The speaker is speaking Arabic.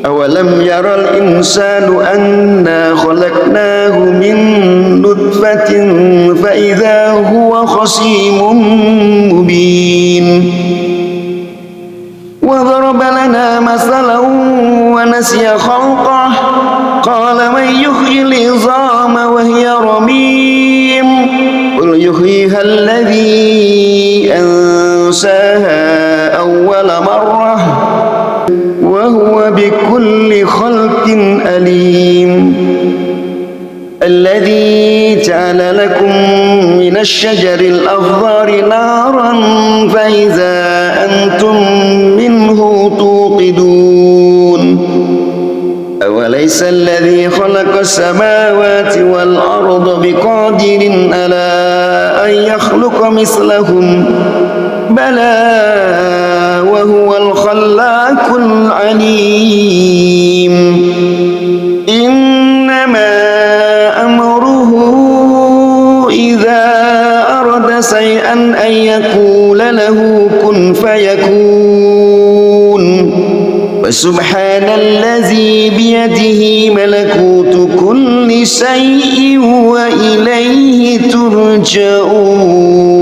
أولم ير الإنسان أنا خلقناه من نطفة فإذا هو خصيم مبين وضرب لنا مثلا ونسي خلقه قال من يحيي العظام وهي رميم قل يحييها الذي أنشأها أول مرة وهو بكل خلق أليم الذي جعل لكم من الشجر الأخضر نارا فإذا أنتم منه توقدون أوليس الذي خلق السماوات والأرض بقادر على أن يخلق مثلهم بلى وهو الخلاق العليم إنما أمره إذا أراد شيئا أن يقول له كن فيكون وسبحان الذي بيده ملكوت كل شيء وإليه ترجعون